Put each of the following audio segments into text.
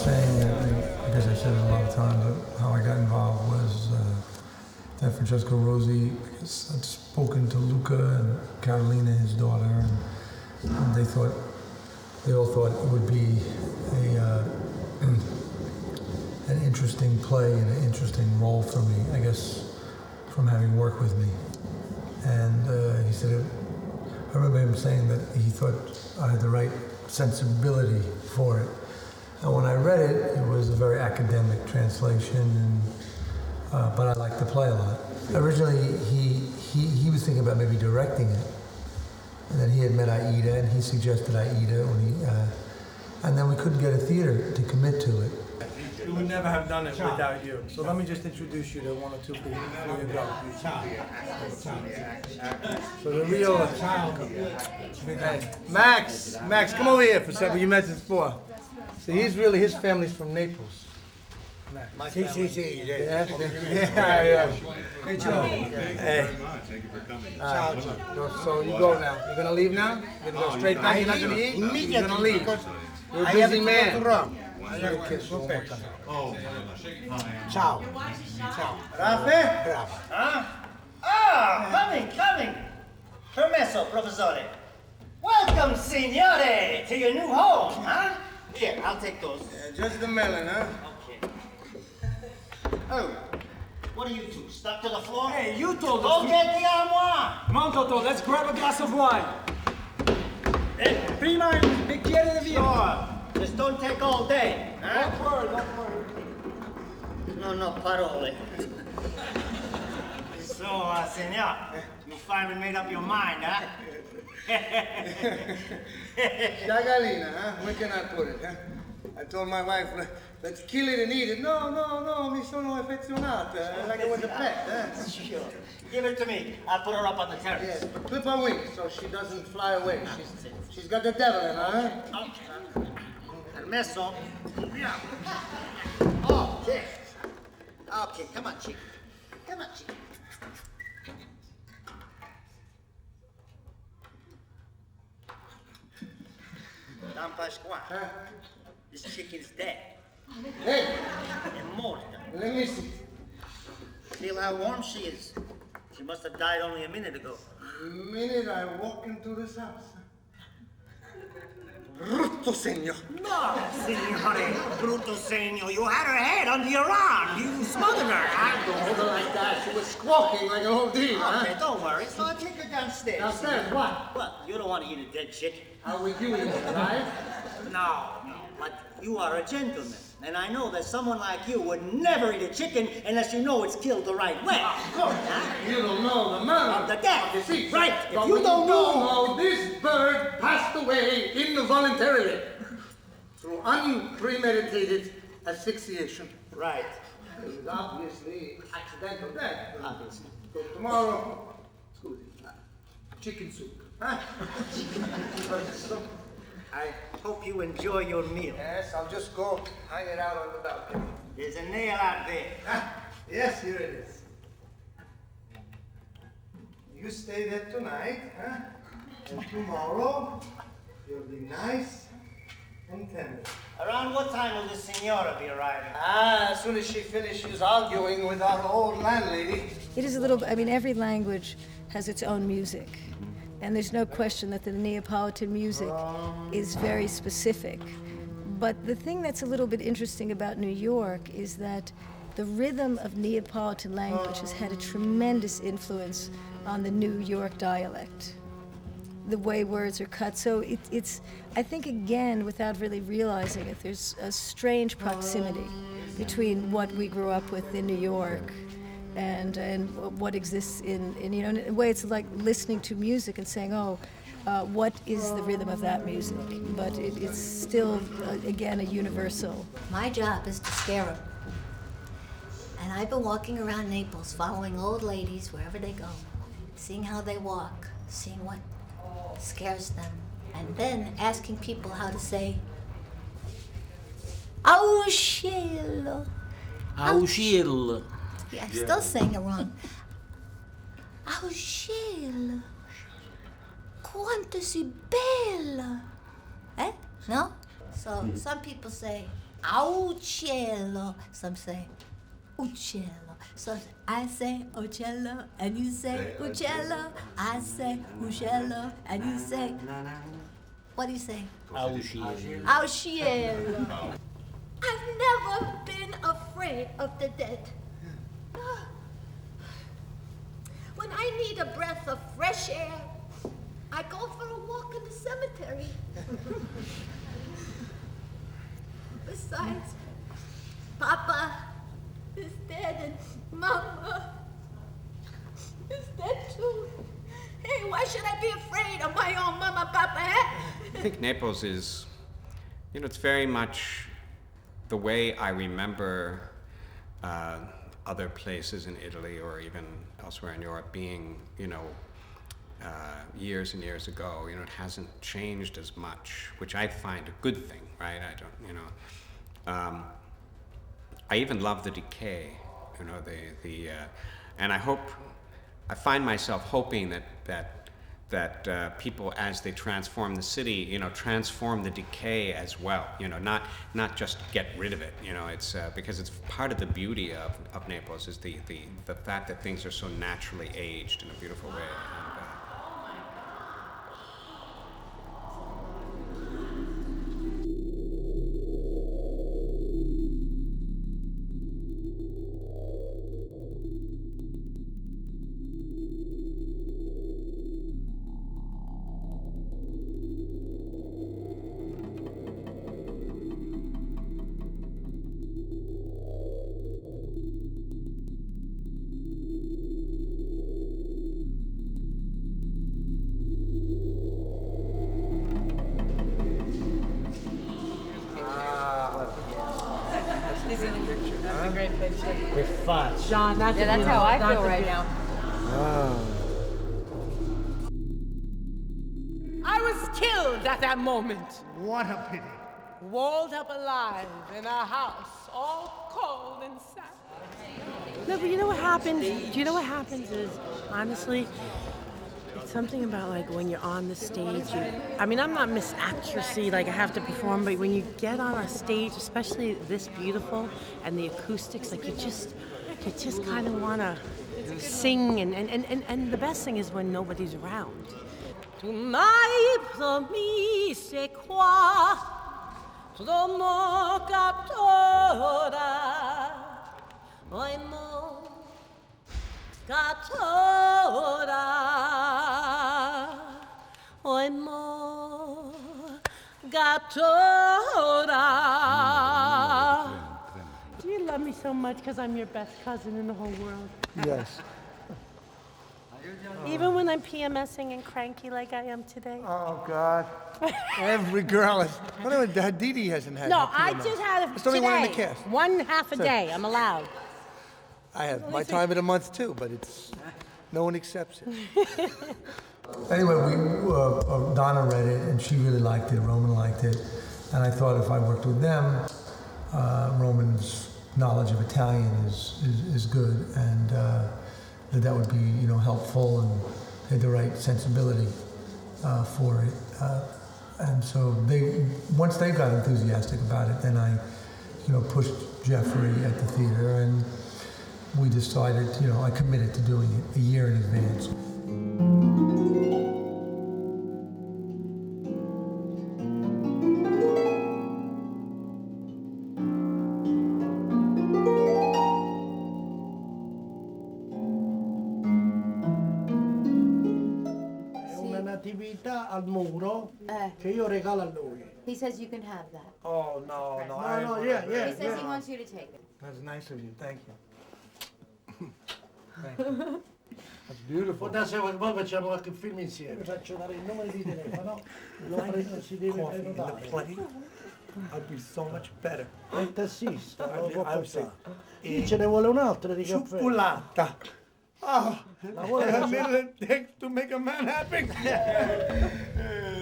saying, I guess I said it a lot of times, but how I got involved was that Francesco Rosi, I guess I'd spoken to Luca and Carolina, his daughter, and they all thought it would be an interesting play and an interesting role for me, I guess, from having worked with me. And he said, I remember him saying that he thought I had the right sensibility for it. And when I read it, it was a very academic translation, but I liked the play a lot. Originally, he was thinking about maybe directing it, and then he had met Aida, and he suggested Aida, and then we couldn't get a theater to commit to it. We would never have done it without you. So let me just introduce you to one or two people before you go. So the real Max, come over here for a second. You met this before. So his family's from Naples. Max. Yeah. Hey, Joe. Hey. Thank you for coming. So you go now. You're gonna leave now? You're gonna go straight back? You're not gonna eat? Immediately. You're gonna leave. You're a busy man. Kiss one more time. Oh, Ciao. Rafe? Huh? Ah, coming. Permesso, professore. Welcome, signore, to your new home, huh? Here, I'll take those. Just the melon, huh? Okay. Oh, what are you two, stuck to the floor? Hey, you told Go us. get the armoire. Come on, Toto, let's grab a glass of wine. Prima, bicchiere di vino. Sure. Just don't take all day, huh? Don't worry. No parole. So, senor, you finally made up your mind, huh? Shagalina, huh? Where can I put it, huh? I told my wife, let's kill it and eat it. No, mi sono affezionata, like it was a pet, huh? Sure. Give it to me. I'll put her up on the terrace. Yes, clip her wings so she doesn't fly away. She's got the devil in her, huh? Permesso. Yeah. Oh, yes. Okay, come on, chick. Don Pasquale, this chicken's dead. Hey, Immortal. let me see. Feel how warm she is. She must have died only a minute ago. The minute I walk into this house. Brutto segno. No, signore. Brutto segno. You had her head under your arm. You smothered her. Don't hold her like that. She was squawking like an old deer, huh? Okay, don't worry. So I'll take her downstairs. Downstairs, what? Well, you don't want to eat a dead chick. How would you eat it, right? No. But you are a gentleman. And I know that someone like you would never eat a chicken unless you know it's killed the right way. Of course. You don't know the manner Of the death. of disease. Right. But If you don't know... this bird passed away involuntarily through unpremeditated asphyxiation. Right. It was obviously accidental death. Obviously. So tomorrow, chicken soup. Huh? I hope you enjoy your meal. Yes, I'll just go hang it out on the balcony. There's a nail out there. Yes, here it is. You stay there tonight, huh? And tomorrow, you'll be nice and tender. Around what time will the signora be arriving? As soon as she finishes arguing with our old landlady. It is a little, every language has its own music. And there's no question that the Neapolitan music is very specific. But the thing that's a little bit interesting about New York is that the rhythm of Neapolitan language has had a tremendous influence on the New York dialect. The way words are cut. So it's, I think again, without really realizing it, there's a strange proximity between what we grew up with in New York and what exists in in a way it's like listening to music and saying, what is the rhythm of that music? But it's still, again, a universal. My job is to scare them. And I've been walking around Naples, following old ladies wherever they go, seeing how they walk, seeing what scares them, and then asking people how to say, Ausciello. Ausciello. Yeah, I'm still saying it wrong. Ausciello. Quanto si bella. Eh? No? So some people say, Uccello. Some say uccello. So I say uccello, and you say uccello. I say uccello, and you say. What do you say? Ausciello. Uccello. I've never been afraid of the dead. When I need a breath of fresh air, I go for a walk in the cemetery. Besides, Papa is dead and Mama is dead too. Hey, why should I be afraid of my own Mama, Papa, eh? I think Naples is, it's very much the way I remember other places in Italy or even elsewhere in Europe being, years and years ago. It hasn't changed as much, which I find a good thing, right? I even love the decay, and I find myself hoping that people, as they transform the city, transform the decay as well. Not just get rid of it. It's because it's part of the beauty of Naples is the fact that things are so naturally aged in a beautiful way. John, that's how I feel right now. I was killed at that moment. What a pity. Walled up alive in a house, all cold and sad. No, but you know what happens? Do you know what happens is, honestly, it's something about like when you're on the stage. I'm not Miss Actressy, like I have to perform, but when you get on a stage, especially this beautiful and the acoustics, like you just kind of want to sing, and the best thing is when nobody's around. Tu m'hai promise qua, tromo captora, oimo captora, oimo captora. Do you love me so much because I'm your best cousin in the whole world? Yes. Even when I'm PMSing and cranky like I am today? Oh, God. Every girl is. Well, Didi hasn't had No, her I PMS. just had it It's today. only one in the cast. One half a day, I'm allowed. I have my time of the month, too, but no one accepts it. Anyway, Donna read it and she really liked it. Roman liked it, and I thought if I worked with them, Roman's knowledge of Italian is good, and that would be helpful and had the right sensibility for it. And so once they got enthusiastic about it, then I pushed Jeffrey at the theater, and we decided, I committed to doing it a year in advance. Natività al muro che io regalo a lui. He says you can have that. Oh, no. No, Yeah. He says he wants you to take it. That's nice of you. Thank you. Thank you. That's beautiful. Poi facciamo qualche film insieme. Faccio dare il numero di telefono, si deve prenotare. I'd be so much better. Il tassista, lo può passare. E ce ne vuole un altro di caffè. Cioccolata. Oh, La vuole a little it takes to make a man happy.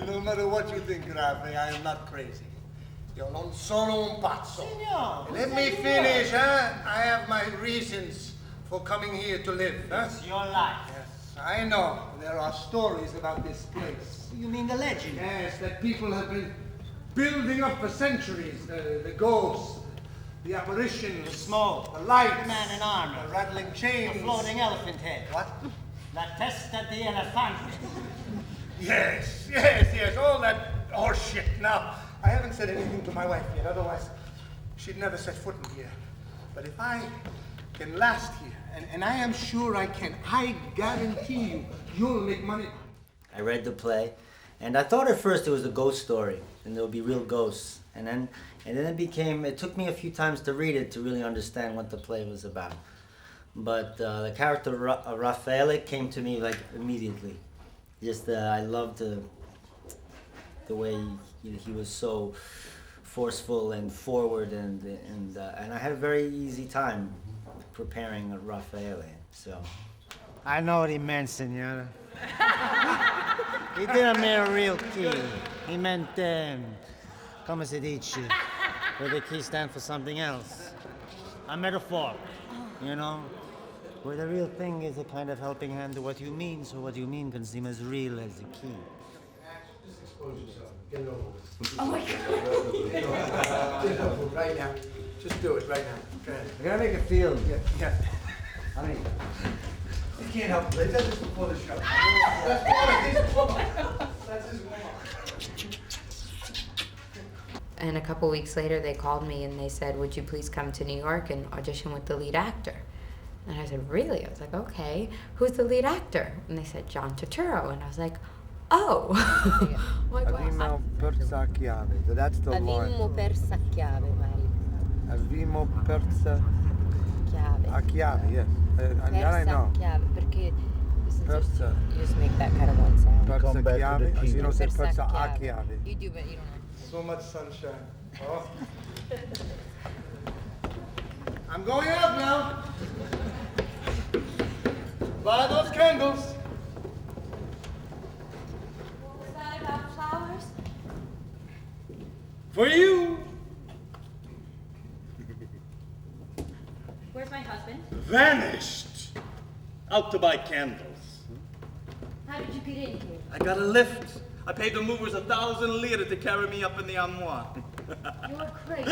No matter what you think, Rafi, I am not crazy. Io non sono un pazzo. Signor, Let me finish, huh? I have my reasons for coming here to live, huh? it's your life. Yes, I know. There are stories about this place. You mean the legend? Yes, that people have been building up for centuries. The ghosts, the apparitions, the smoke, the lights, The man in armor, the rattling chains. the floating elephant head. What? La testa di elefante. Yes, all that horse shit. Now, I haven't said anything to my wife yet, otherwise she'd never set foot in here. But if I can last here, and I am sure I can, I guarantee you, you'll make money. I read the play, and I thought at first it was a ghost story, and there would be real ghosts. And then it took me a few times to read it to really understand what the play was about. But the character Raffaele came to me like immediately. Just I loved the way he was so forceful and forward, and I had a very easy time preparing Raffaele. So I know what he meant, Signora. He didn't mean a real key. He meant, come si dice, where the key stands for something else. A metaphor, you know? Where the real thing is a kind of helping hand to what you mean, so what you mean can seem as real as the key. Just expose yourself. Get it over with. Oh my God. Get it over with right now. Just do it right now. Go ahead. I gotta make it feel. Yeah. I mean, You can't help it. They did this before the show. That's his warm-up. And a couple weeks later, they called me and they said, would you please come to New York and audition with the lead actor? And I said, really? I was like, okay. Who's the lead actor? And they said, John Turturro. And I was like, oh. Avimo persa chiave. That's the line. Avimo persa chiave, Mary. Avimo persa Chiave. a chiave, yes. And that I Persa know. chiave, perché Persa. you just make that kind of one sound. Persa chiave. You don't say persa a chiave. chiave. You do, but you don't know. So much sunshine. Oh. I'm going out now. Buy those candles. Was that about flowers? For you. Where's my husband? Vanished. Out to buy candles. How did you get in here? I got a lift. I paid the movers 1,000 lira to carry me up in the armoire. You're crazy.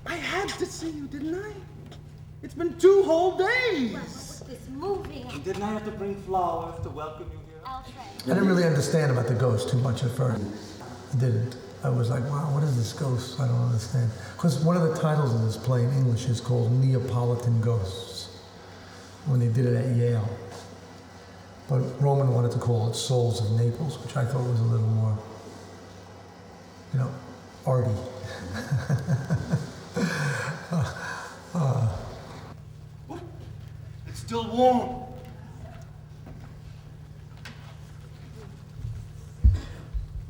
I had to see you, didn't I? It's been 2 whole days. What's this movie? Didn't I have to bring flowers to welcome you here? I didn't really understand about the ghost too much at first. I didn't. I was like, wow, what is this ghost? I don't understand. Because one of the titles of this play in English is called Neapolitan Ghosts, when they did it at Yale. But Roman wanted to call it Souls of Naples, which I thought was a little more, arty. It's still warm.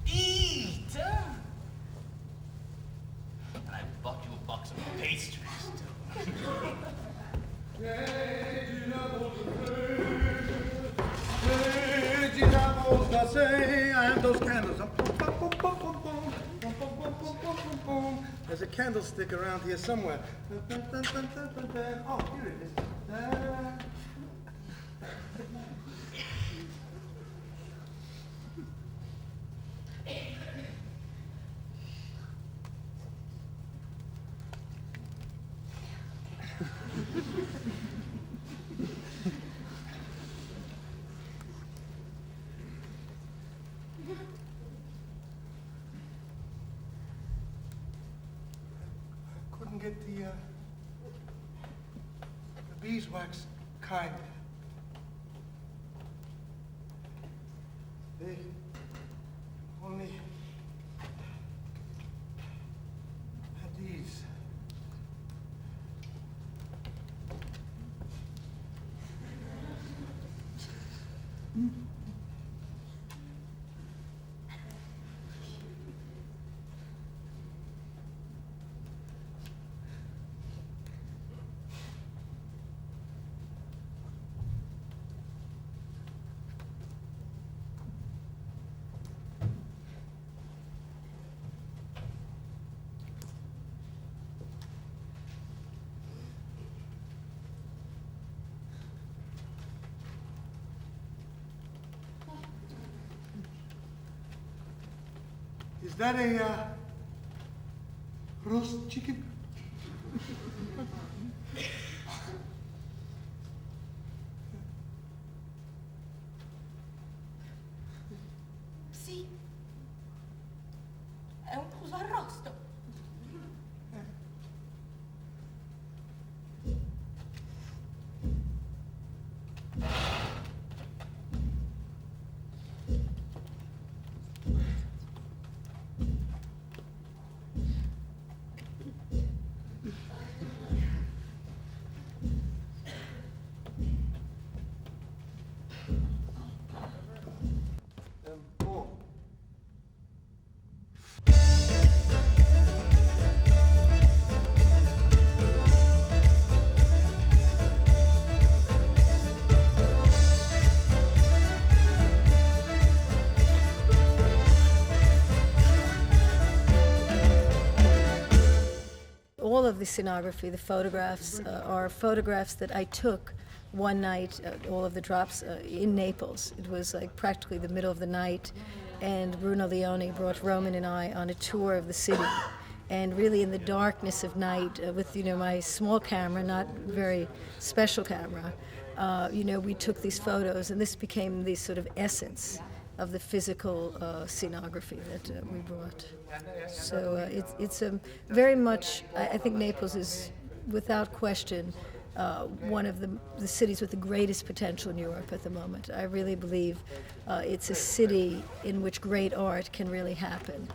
Eat! And I bought you a box of pastries, too. I have those candles. There's a candlestick around here somewhere. Oh, here it is. Get the beeswax kind. They only had these. Is that a roast chicken. Sì. È un pollo arrosto. All of the scenography, the photographs, are photographs that I took one night, all of the drops in Naples. It was like practically the middle of the night, and Bruno Leone brought Roman and I on a tour of the city. And really in the darkness of night, with my small camera, not very special camera, we took these photos, and this became the sort of essence of the physical scenography that we brought. So it's very much, I think Naples is, without question, one of the cities with the greatest potential in Europe at the moment. I really believe it's a city in which great art can really happen,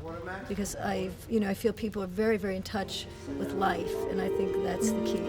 because I feel people are very, very in touch with life, and I think that's the key.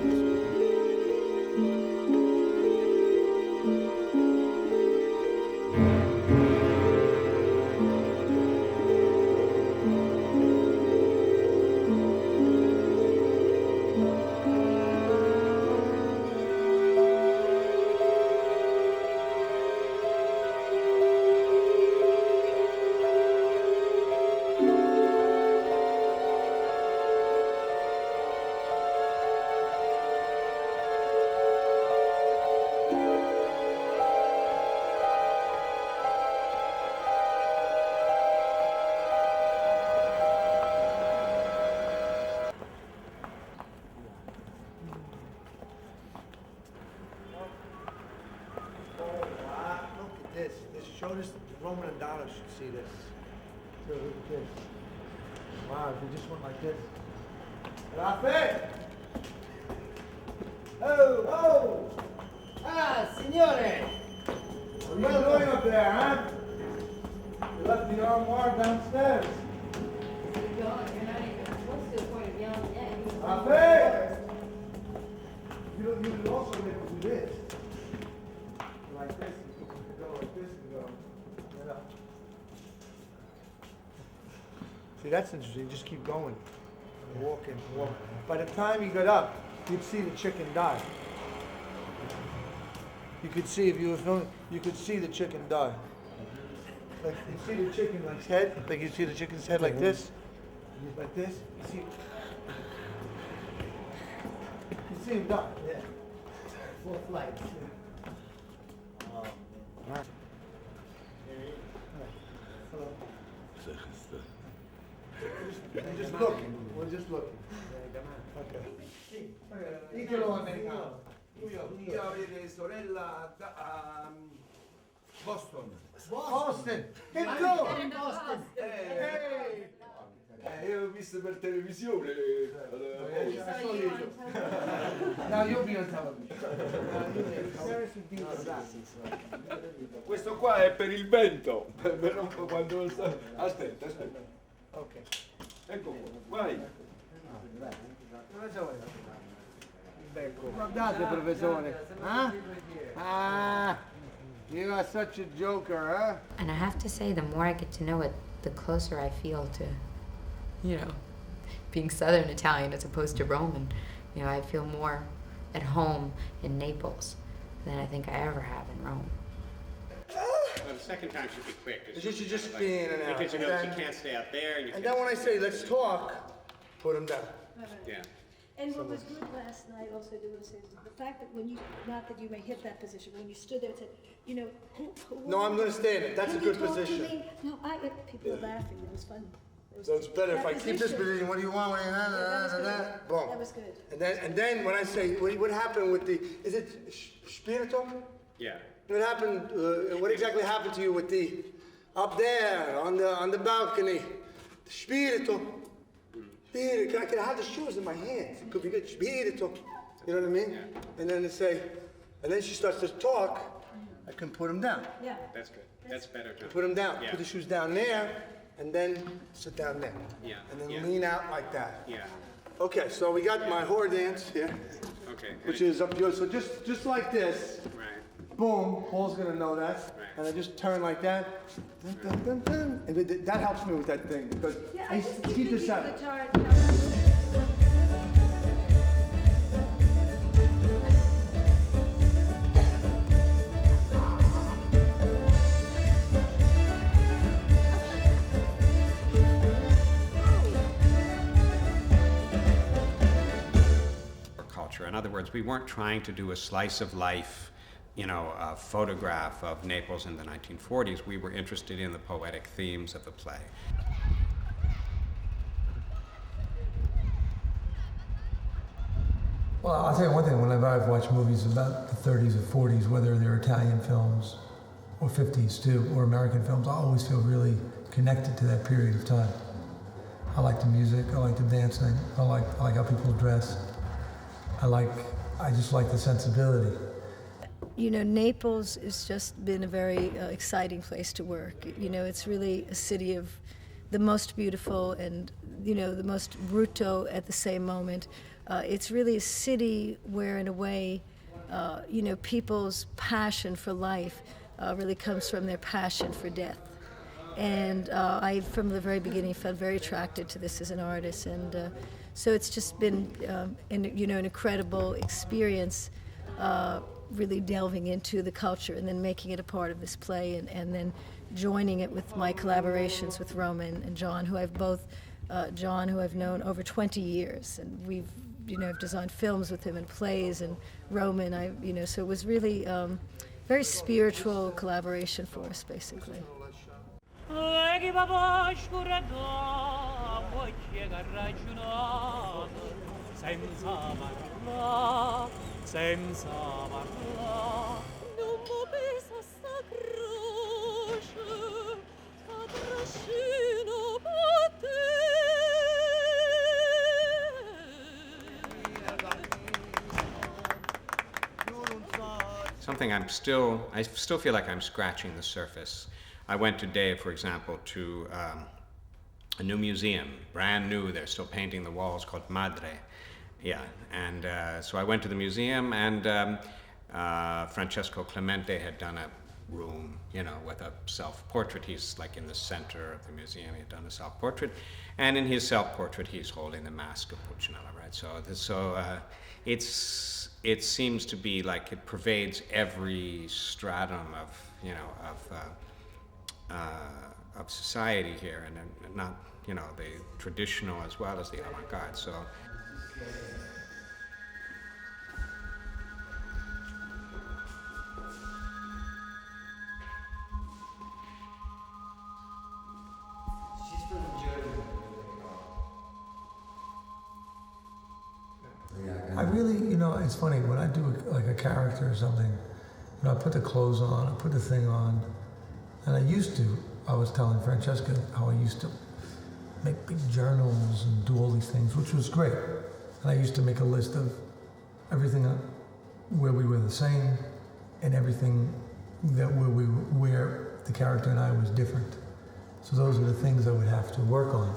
Show this, Roman and Donna should see this. So look at this. Wow, if we just went like this. Rafe! Oh! Ah, signore! What are you doing up there, huh? You left the armoire downstairs. Rafe! You also make it do this. Like this. See, that's interesting. Just keep going. Walking. By the time you got up, you'd see the chicken die. You could see, if you were filming, you could see the chicken die. Like, you see the chicken's head, like you see the chicken's head like this. Like this. You see him die. Yeah. Full flight. We're just looking. Okay. Ditelo americano. Io avete sorella a Boston. Boston! Che Boston! Io ho visto per televisione. No, you'll be on television. Questo qua è per il vento. Quando aspetta. Ok. Ecco qua, vai. Guardate, professore. You are such a joker, huh? And I have to say, the more I get to know it, the closer I feel to, being Southern Italian as opposed to Roman. I feel more at home in Naples than I think I ever have in Rome. Well, the second time should be quick. It's just in and out. Because you can't stay out there. And then when I say, let's talk, put him down. Yeah. And what was good last night, also I do want to say, is the fact that when you, not that you may hit that position, when you stood there and said, No, I'm going to stay in it. That's a good can you talk to position. me? No, people are laughing. It was funny. So it's better if I keep this position. What do you want? Boom. That was good. And then when I say, what happened with the, is it spirito? Yeah. What happened, what exactly happened to you with the, up there on the balcony? The spirito. Spirito. I could have the shoes in my hands. It could be good. Spirito. You know what I mean? Yeah. And then they say, and then she starts to talk. I can put them down. Yeah. That's good. That's better. Put them down. Yeah. Put the shoes down there, and then sit down there. Yeah. And then lean out like that. Yeah. Okay, so we got my whore dance here. Okay. Which is up yours. So just like this. Right. Boom. Paul's gonna know that. Right. And I just turn like that. Dun, dun, dun, dun. And that helps me with that thing because I used to keep this out. In other words, we weren't trying to do a slice of life, a photograph of Naples in the 1940s. We were interested in the poetic themes of the play. Well, I'll tell you one thing, whenever I've watched movies about the 30s or 40s, whether they're Italian films or 50s too, or American films, I always feel really connected to that period of time. I like the music, I like the dancing, I like how people dress. I just like the sensibility. Naples has just been a very exciting place to work. It's really a city of the most beautiful and, the most brutto at the same moment. It's really a city where, in a way, people's passion for life really comes from their passion for death. And I, from the very beginning, felt very attracted to this as an artist. And so it's just been, an incredible experience, really delving into the culture and then making it a part of this play, and then joining it with my collaborations with Roman and John, who I've known over 20 years, and we've, I've designed films with him and plays, and Roman, so it was really very spiritual collaboration for us, basically. Something I still feel like I'm scratching the surface. I went today, for example, to a new museum, brand new. They're still painting the walls, called Madre. Yeah, and so I went to the museum, and Francesco Clemente had done a room, with a self-portrait. He's like in the center of the museum. He had done a self-portrait, and in his self-portrait, he's holding the mask of Pulcinella, right? So it seems to be like it pervades every stratum of society here, and not the traditional as well as the avant-garde. So. I really, it's funny, when I do a character or something, I put the clothes on, I put the thing on, and I was telling Francesca how I used to make big journals and do all these things, which was great. And I used to make a list of everything where we were the same and everything where the character and I was different. So those are the things I would have to work on,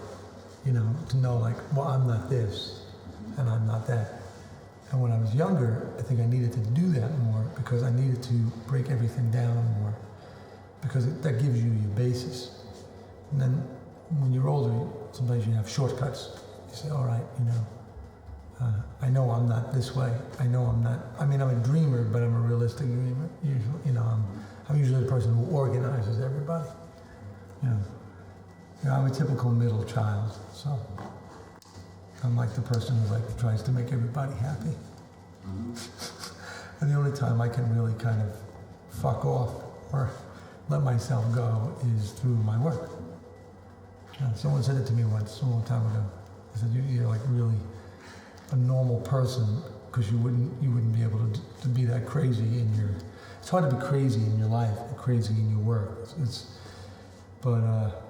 to know I'm not this and I'm not that. And when I was younger, I think I needed to do that more because I needed to break everything down more because that gives you your basis. And then when you're older, sometimes you have shortcuts. You say, all right, I know I'm not this way. I know I'm not, I'm a dreamer, but I'm a realistic dreamer. Usually, I'm usually the person who organizes everybody. I'm a typical middle child, so I'm like the person who tries to make everybody happy. And the only time I can really kind of fuck off or let myself go is through my work. Someone said it to me once, a long time ago. They said, you're like really a normal person because you wouldn't be able to be that crazy in your. It's hard to be crazy in your life, crazy in your work. But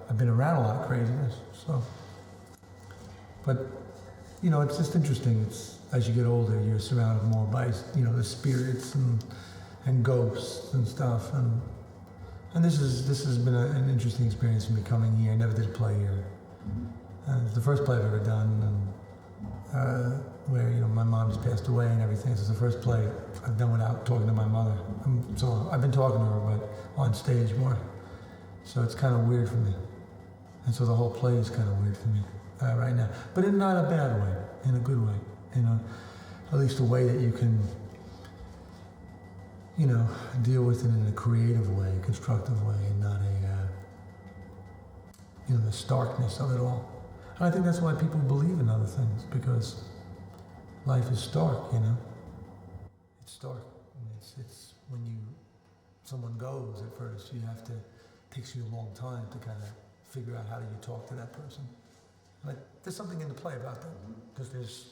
I've been around a lot of craziness, so. But it's just interesting. It's as you get older, you're surrounded more by the spirits and ghosts and stuff, and this has been an interesting experience for me coming here. I never did a play here. It's the first play I've ever done, and where my mom just passed away and everything. So it's the first play I've done without talking to my mother. So I've been talking to her, but on stage more. So it's kind of weird for me, and so the whole play is kind of weird for me right now, but in not a bad way, in a good way. At least a way that you can, deal with it in a creative way, a constructive way, and not the starkness of it all. And I think that's why people believe in other things, because life is stark, It's stark. It's when someone goes at first, it takes you a long time to kind of figure out how do you talk to that person. Like, there's something in the play about that, because there's,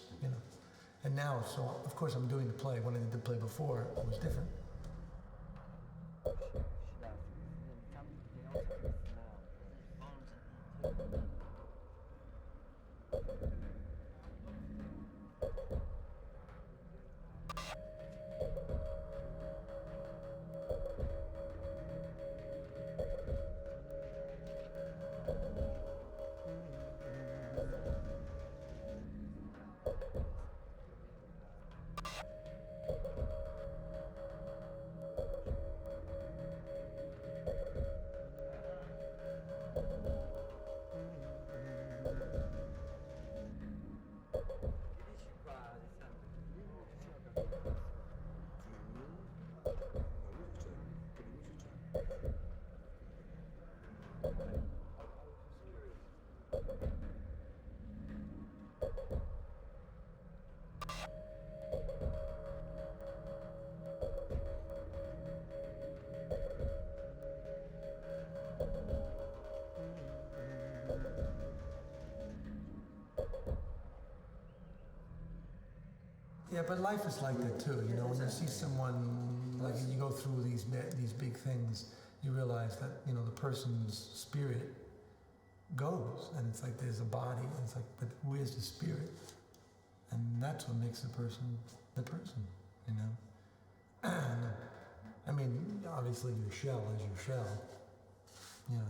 and now, so of course I'm doing the play. When I did the play before, it was different. Yeah, but life is like that too. When you see someone, like you go through these big things, you realize that the person's spirit goes, and it's like there's a body, and it's like, but where's the spirit? And that's what makes the person the person. And, I mean, obviously your shell is your shell, and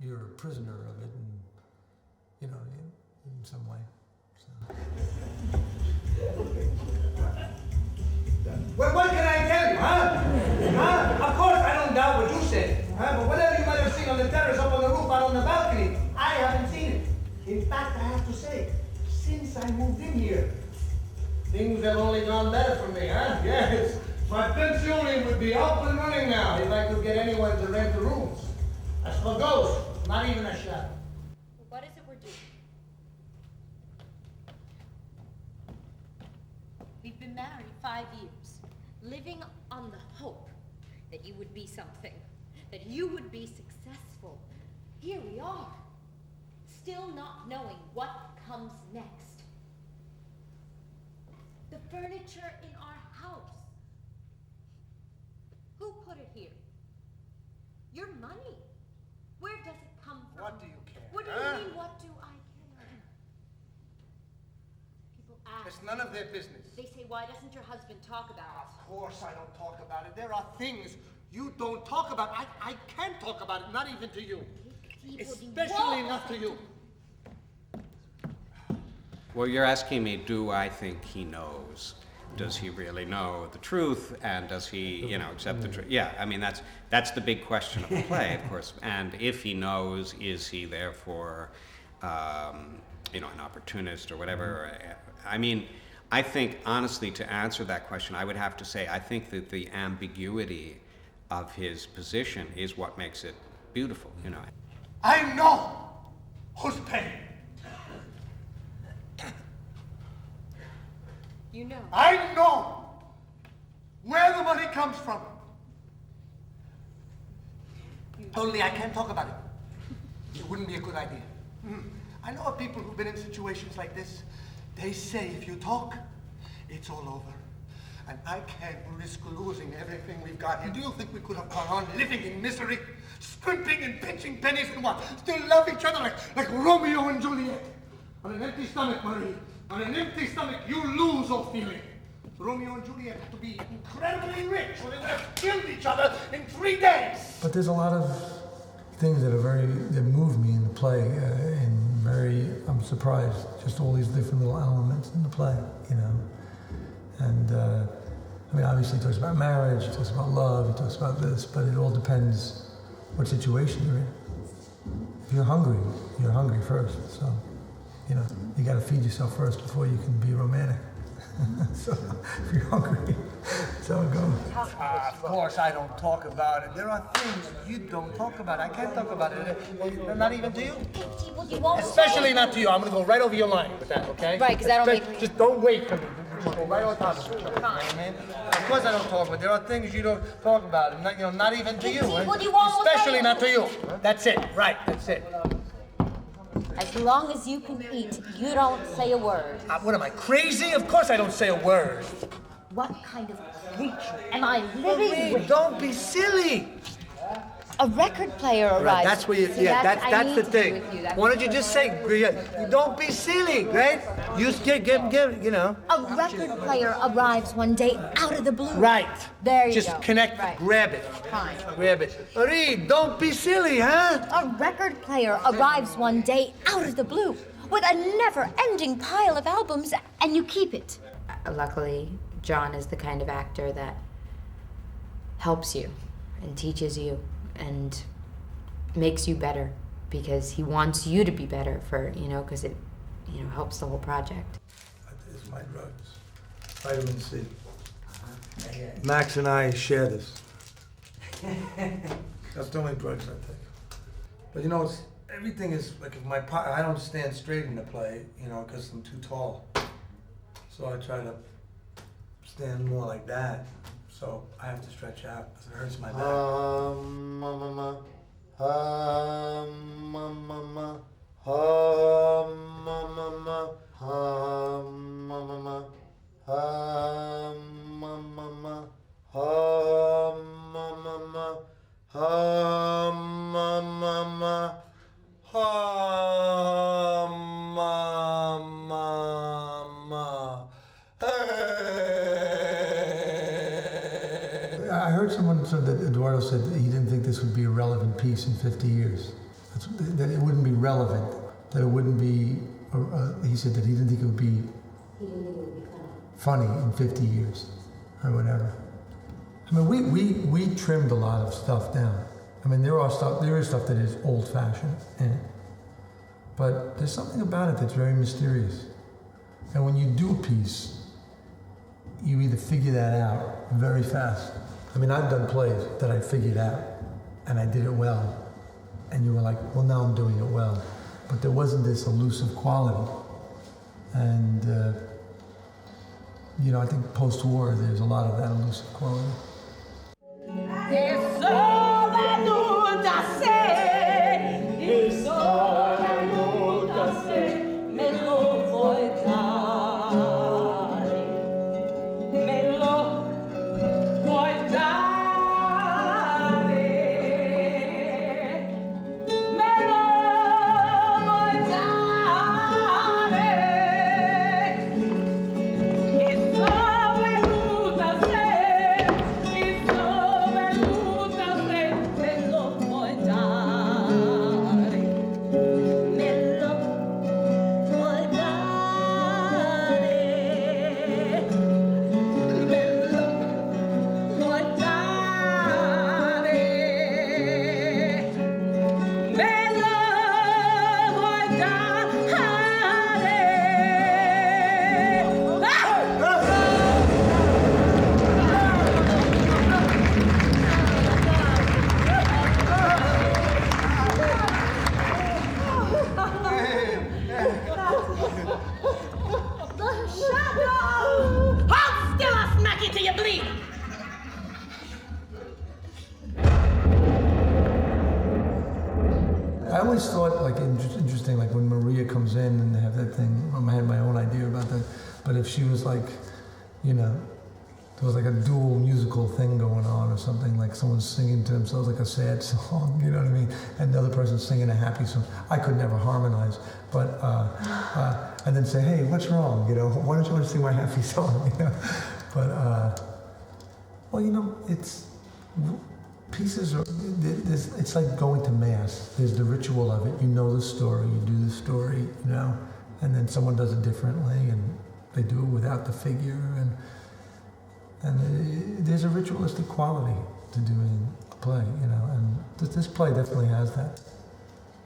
you're a prisoner of it, and in some way. So. Well, what can I tell you, huh? Of course, I don't doubt what you said, but whatever you might have seen on the terrace, up on the roof, out on the balcony, I haven't seen it. In fact, I have to say, since I moved in here, things have only gone better for me, huh? Yes. My pension would be up and running now if I could get anyone to rent the rooms. As for ghosts, not even a shadow. What is it we're doing? We've been married 5 years, living on the hope that you would be something, that you would be successful. Here we are, still not knowing what comes next. The furniture in our house. Who put it here? Your money. Where does it come from? What do you care? What do you mean, what do I care? People ask. It's none of their business. They say, why doesn't your husband talk about it? Of course I don't talk about it. There are things you don't talk about. I can't talk about it, not even to you. Especially not to you. Well, you're asking me, do I think he knows? Does he really know the truth? And does he, accept the truth? Yeah, I mean, that's the big question of the play, of course. And if he knows, is he therefore, an opportunist or whatever? I mean, I think, honestly, to answer that question, I would have to say, I think that the ambiguity of his position is what makes it beautiful, I know who's paying. You know. I know where the money comes from. Only I can't talk about it. it wouldn't be a good idea. I know of people who've been in situations like this. They say if you talk, it's all over. And I can't risk losing everything we've got here. Do you think we could have gone on living in misery, scrimping and pinching pennies and what? Still love each other like Romeo and Juliet? On an empty stomach, Marie. On an empty stomach, you lose all feeling. Romeo and Juliet had to be incredibly rich, or they would have killed each other in 3 days. But there's a lot of things that move me in the play, I'm surprised, just all these different little elements in the play, you know. And, I mean, obviously he talks about marriage, he talks about love, he talks about this, but it all depends what situation you're in. If you're hungry first, so, you know, you gotta feed yourself first before you can be romantic. So, if you're hungry, that's how it goes. Of course I don't talk about it. There are things you don't talk about. I can't talk about it. Not even to you. Especially not to you. I'm gonna go right over your line with that, okay? Right, because I don't make... Just don't wait for me. Just go right on top of it. Fine. Of course I don't talk about it. There are things you don't talk about, and not even to you. Especially not to you. That's it. Right, that's it. As long as you can eat, you don't say a word. What am I, crazy? Of course I don't say a word. What kind of creature am I living with? Don't be silly. A record player arrives. Right, that's where you, that's the thing. Why don't you just say, don't be silly, right? You get, you know. A record player arrives one day out of the blue. Right. There you go. Just connect, right. grab it. Fine. Grab it. Reed, don't be silly, huh? A record player arrives one day out of the blue with a never-ending pile of albums, and you keep it. Luckily, John is the kind of actor that helps you and teaches you and makes you better because he wants you to be better because it, helps the whole project. It's my drugs. Vitamin C. Max and I share this. That's the only drugs I take. But everything is, like if I don't stand straight in the play, because I'm too tall. So I try to stand more like that. So I have to stretch out because it hurts my back. I heard someone said that Eduardo said that he didn't think this would be a relevant piece in 50 years. That it wouldn't be relevant, that it wouldn't be, he said that he didn't think it would be funny in 50 years or whatever. I mean, we trimmed a lot of stuff down. I mean, there is stuff that is old-fashioned in it. But there's something about it that's very mysterious. And when you do a piece, you either figure that out very fast. I mean, I've done plays that I figured out, and I did it well. And you were like, well, now I'm doing it well. But there wasn't this elusive quality. And, I think post-war, there's a lot of that elusive quality. I always thought, like, interesting, like when Maria comes in and they have that thing, I had my own idea about that, but if she was like, you know, there was like a dual musical thing going on or something, like someone's singing to themselves like a sad song, you know what I mean, and the other person's singing a happy song. I could never harmonize, but, and then say, hey, what's wrong, you know, why don't you want to sing my happy song, you know, but, well, you know, it's, pieces are, it's like going to mass. There's the ritual of it. You know the story, you do the story, you know, and then someone does it differently, and they do it without the figure, and there's a ritualistic quality to doing a play, you know, and this play definitely has that.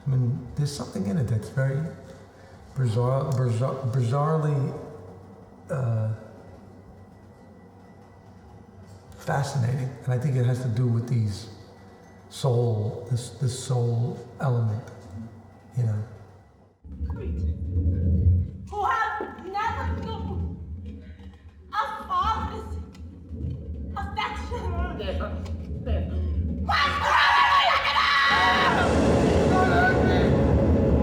I mean, there's something in it that's very bizarrely fascinating, and I think it has to do with these this soul element, you know. Who have never known a father's affection. Pasquale Loiacono! Don't hurt me!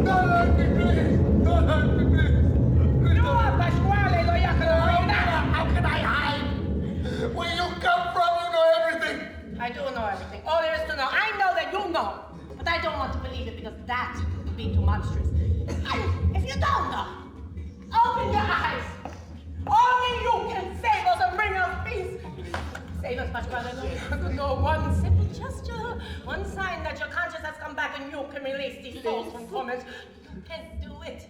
Don't hurt me, please! Don't hurt me, please! You are Pasquale Loiacono. How can I hide? Where you come from, you know everything. I do know everything. All there is to know. I know that you know. But I don't want to believe it because that would be too monstrous. And if you don't know, open your eyes. Only you can save us and bring us peace. Save us, Pasquale. No, one simple gesture, one sign that your conscience has come back and you can release these souls from torment. You can do it.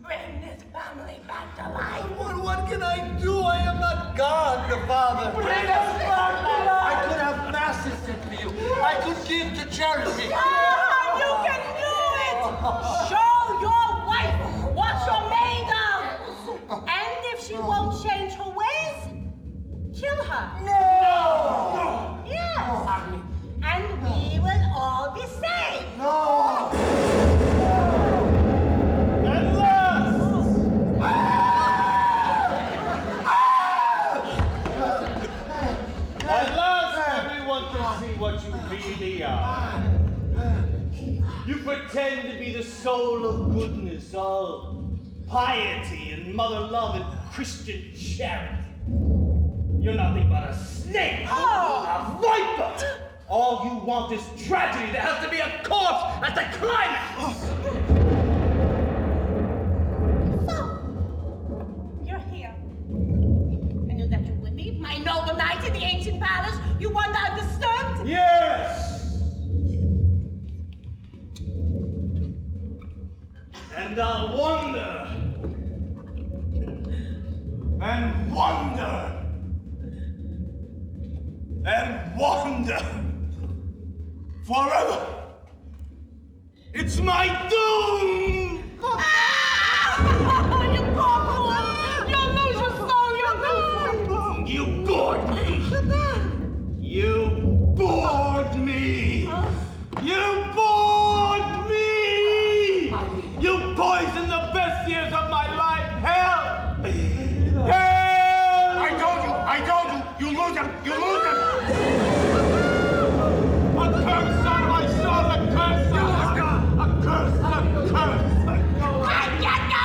Bring this family back to life. What can I do? I am not God, the Father. Bring us back to life. I could have masses sent for you. I could give to charity. Ah, you can do it! Show your wife what you're made of! And if she won't change her ways, kill her. No! Yes! And we will all be saved. No! At last, everyone can see what you really are. You pretend to be the soul of goodness, all piety and mother love and Christian charity. You're nothing but a snake, a viper. All you want is tragedy. There has to be a corpse at the climax. So, you're here. I knew that you would be. My noble knight in the ancient palace. You wander undisturbed. Yes. And I'll wonder. And wonder. And wonder. Forever. It's my doom! You poor boy! You'll lose your soul! You'll lose it! You bored me! You bored me! You bored me! You poisoned the best years of my life! Hell! Hell! I told you! You lose him! You lose him! A curse on my soul! A curse on my... A curse! A curse! I get no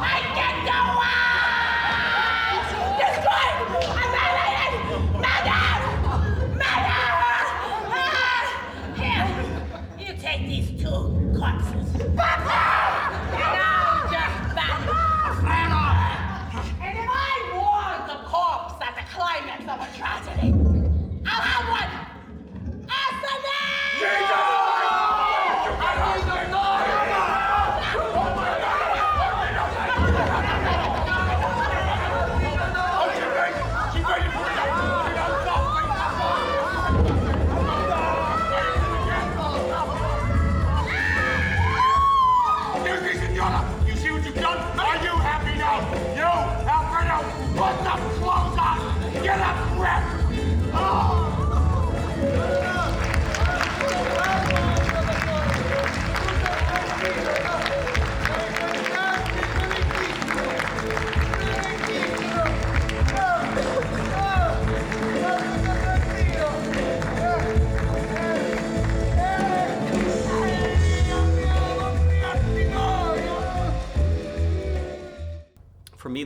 I get no destroyed! Annihilated! Murder! Here, you take these two corpses. And I'll just stand off. And if I want the corpse at the climax of a tragedy, I'll have one.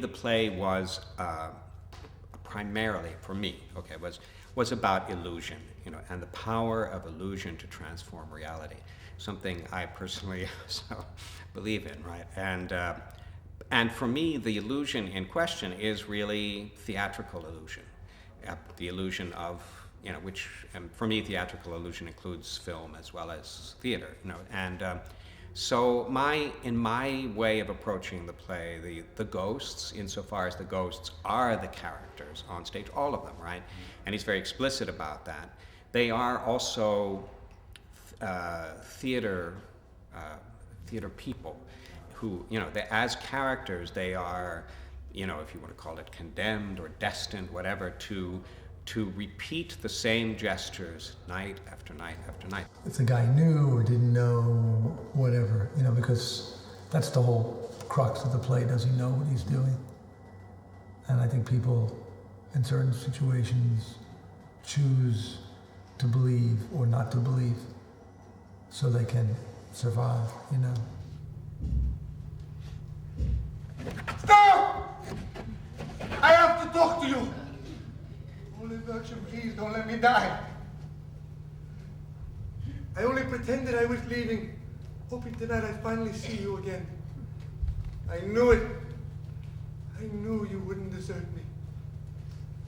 play was primarily, for me, okay, was about illusion, you know, and the power of illusion to transform reality. Something I personally so believe in, right? And for me, the illusion in question is really theatrical illusion, the illusion of, you know, which for me, theatrical illusion includes film as well as theater, you know, and so in my way of approaching the play, the ghosts, insofar as the ghosts are the characters on stage, all of them, right? And he's very explicit about that. They are also theater people who, you know, as characters, they are, you know, if you want to call it condemned or destined, whatever, to repeat the same gestures night after night after night. If the guy knew or didn't know, whatever, you know, because that's the whole crux of the play. Does he know what he's doing? And I think people in certain situations choose to believe or not to believe so they can survive, you know. Stop! I have to talk to you. Holy Virgin, please don't let me die. I only pretended I was leaving, hoping tonight I'd finally see you again. I knew it. I knew you wouldn't desert me.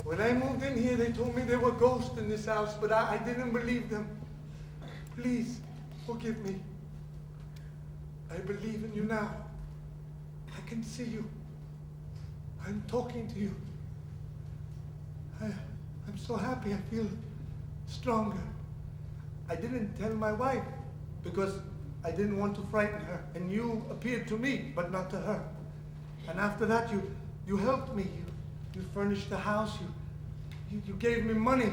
When I moved in here, they told me there were ghosts in this house, but I didn't believe them. Please, forgive me. I believe in you now. I can see you. I'm talking to you. I'm so happy. I feel stronger. I didn't tell my wife because I didn't want to frighten her. And you appeared to me, but not to her. And after that, you helped me. You furnished the house. You gave me money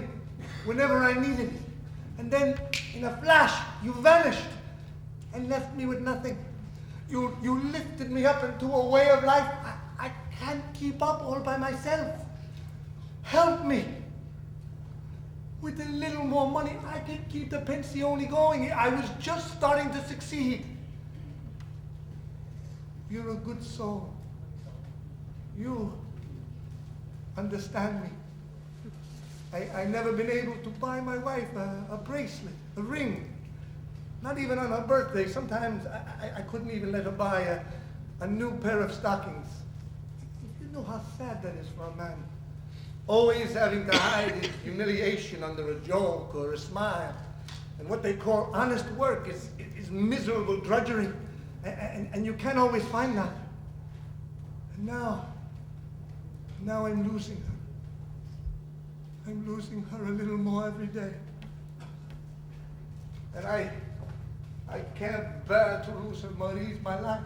whenever I needed it. And then, in a flash, you vanished and left me with nothing. You lifted me up into a way of life I can't keep up all by myself. Help me. With a little more money, I can keep the pensione going. I was just starting to succeed. You're a good soul. You understand me. I never been able to buy my wife a bracelet, a ring. Not even on her birthday. Sometimes I couldn't even let her buy a new pair of stockings. You know how sad that is for a man. Always having to hide his humiliation under a joke or a smile. And what they call honest work is miserable drudgery. And you can't always find that. And now I'm losing her. I'm losing her a little more every day. And I can't bear to lose her, Marie's my life.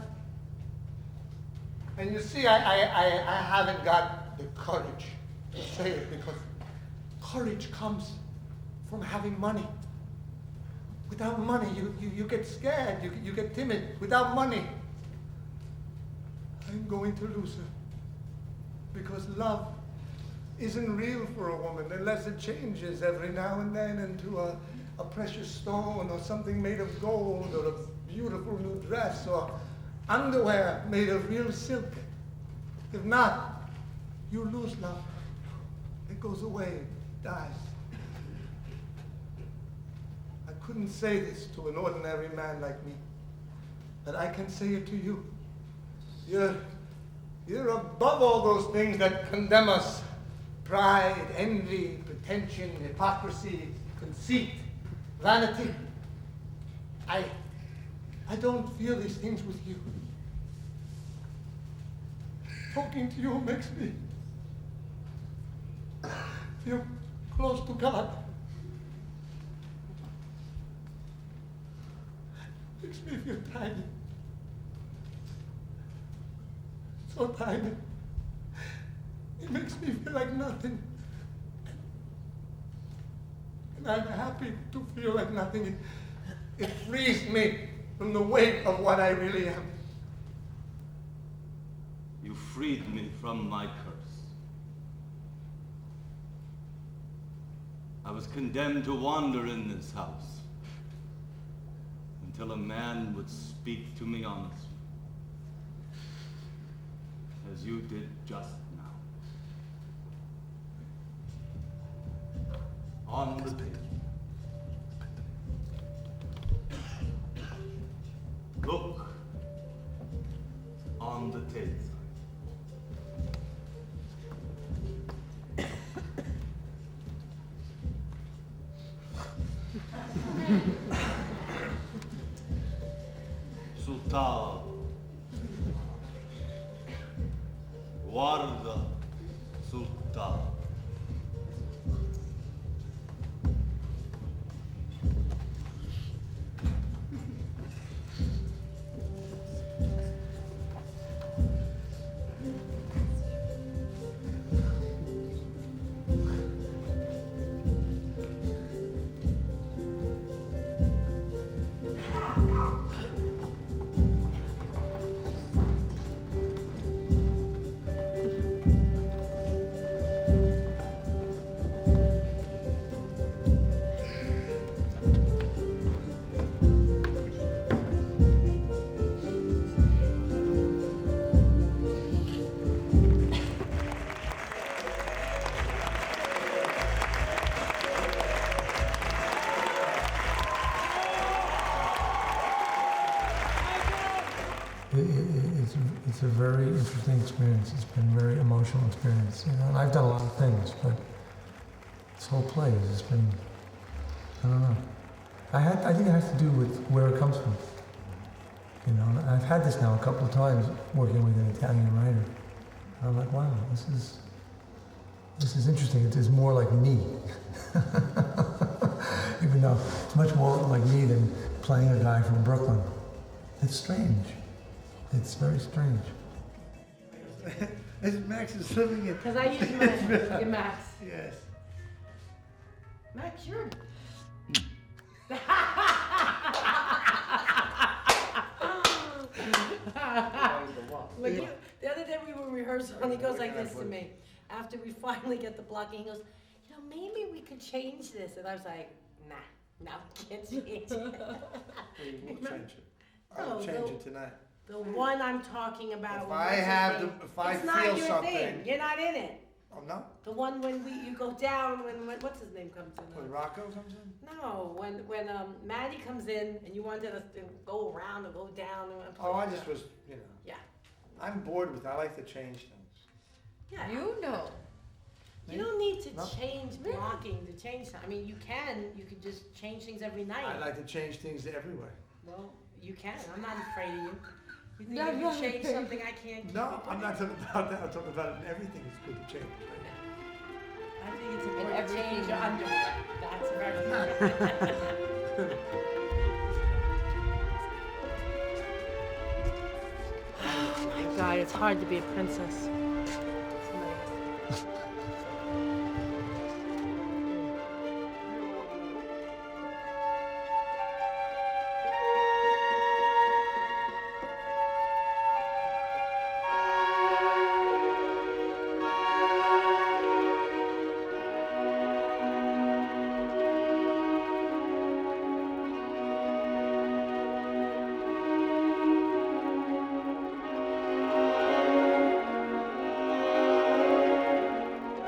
And you see, I haven't got the courage to say it because courage comes from having money. Without money, you get scared, you get timid. Without money, I'm going to lose her. Because love isn't real for a woman unless it changes every now and then into a precious stone or something made of gold or a beautiful new dress or underwear made of real silk. If not, you lose love. It goes away, it dies. I couldn't say this to an ordinary man like me, but I can say it to you. You're above all those things that condemn us. Pride, envy, pretension, hypocrisy, conceit, vanity. I don't feel these things with you. Talking to you makes me feel close to God. Makes me feel tiny. So tiny. It makes me feel like nothing. And I'm happy to feel like nothing. It frees me from the weight of what I really am. You freed me from my curse. I was condemned to wander in this house until a man would speak to me honestly. as you did just now. On the table. Look on the table. Sul tavolo. Guarda sul tavolo. It's a very interesting experience. It's been a very emotional experience. You know, and I've done a lot of things, but this whole play has just been, I don't know. I think it has to do with where it comes from. You know, and I've had this now a couple of times working with an Italian writer. And I'm like, wow, this is interesting. It is more like me. Even though it's much more like me than playing a guy from Brooklyn. It's strange. It's very strange. Max is living it. Because I use my Max. Yes. Max, you're. Like the other day we were rehearsing and he goes like this to me. After we finally get the blocking, he goes, you know, maybe we could change this. And I was like, nah, no, can't change it. We won't change it. I'll No, change no. it tonight. The one I'm talking about. If when I what's his have name- if I it's not feel your something. thing. You're not in it. Oh no? The one when you go down when what's his name comes in. When Rocco comes in? No, when Maddie comes in and you wanted us to go around or go down. Oh, I just was, you know. Yeah. I'm bored with it. I like to change things. Yeah. You know. You don't need to No. change blocking to change. I mean, you could just change things every night. I like to change things everywhere. Well, you can. I'm not afraid of you. You think No, if you no. change something I can't keep No, it I'm doing? not talking about that. I'm talking about it. Everything is good to change. I think it's important to everything. change your underwear. That's very important. Oh my God, it's hard to be a princess.